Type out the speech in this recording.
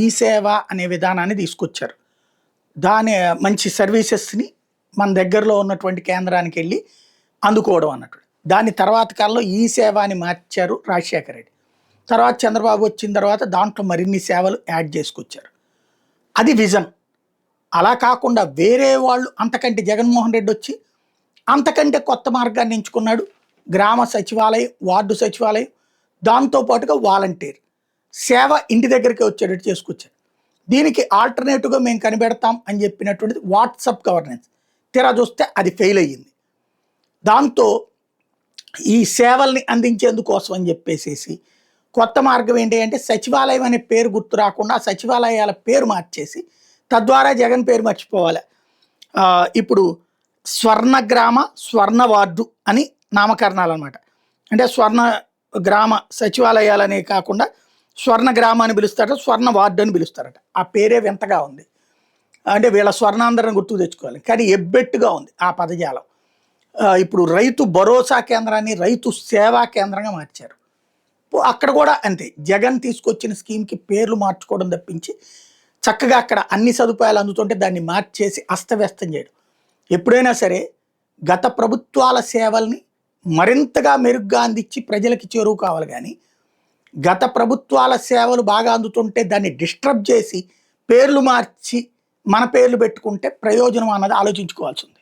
ఈ సేవ అనే విధానాన్ని తీసుకొచ్చారు. దాని మంచి సర్వీసెస్‌ని మన దగ్గరలో ఉన్నటువంటి కేంద్రానికి వెళ్లి అందుకోవడం అన్నట్టు. దాని తర్వాత కాలంలో ఈ సేవ అని మార్చారు రాజశేఖర రెడ్డి. తర్వాత చంద్రబాబు వచ్చిన తర్వాత దాంట్లో మరిన్ని సేవలు యాడ్ చేసుకొచ్చారు. అది విజన్. అలా కాకుండా వేరే వాళ్ళు అంతకంటే జగన్మోహన్ రెడ్డి వచ్చి అంతకంటే కొత్త మార్గాన్ని ఎంచుకున్నాడు. గ్రామ సచివాలయం, వార్డు సచివాలయం, దాంతో పాటుగా వాలంటీర్ సేవ ఇంటి దగ్గరికి వచ్చేటట్టు చేసుకొచ్చారు. దీనికి ఆల్టర్నేటివ్గా మేము కనిపెడతాం అని చెప్పినటువంటిది వాట్సాప్ గవర్నెన్స్. తీరా చూస్తే అది ఫెయిల్ అయ్యింది. దాంతో ఈ సేవల్ని అందించేందుకోసం అని చెప్పేసేసి కొత్త మార్గం ఏంటి అంటే సచివాలయం అనే పేరు గుర్తు రాకుండా సచివాలయాల పేరు మార్చేసి తద్వారా జగన్ పేరు మర్చిపోవాలి. ఇప్పుడు స్వర్ణ గ్రామ, స్వర్ణ వార్డు అని నామకరణాలు అనమాట. అంటే స్వర్ణ గ్రామ సచివాలయాలనే కాకుండా స్వర్ణ గ్రామ అని పిలుస్తారట, స్వర్ణ వార్డు అని పిలుస్తారట. ఆ పేరే వింతగా ఉంది. అంటే వీళ్ళ స్వర్ణాంధ్రాన్ని గుర్తుకు తెచ్చుకోవాలి, కానీ ఎబ్బెట్టుగా ఉంది ఆ పదజాలం. ఇప్పుడు రైతు భరోసా కేంద్రాన్ని రైతు సేవా కేంద్రంగా మార్చారు. అక్కడ కూడా అంతే, జగన్ తీసుకొచ్చిన స్కీమ్కి పేర్లు మార్చుకోవడం తప్పించి చక్కగా అక్కడ అన్ని సదుపాయాలు అందుతుంటే దాన్ని మార్చేసి అస్తవ్యస్తం చేయడం. ఎప్పుడైనా సరే గత ప్రభుత్వాల సేవల్ని మరింతగా మెరుగ్గా అందించి ప్రజలకి చేరువు కావాలి, కానీ గత ప్రభుత్వాల సేవలు బాగా అందుతుంటే దాన్ని డిస్టర్బ్ చేసి పేర్లు మార్చి మన పేర్లు పెట్టుకుంటే ప్రయోజనం అన్నది ఆలోచించుకోవాల్సి ఉంది.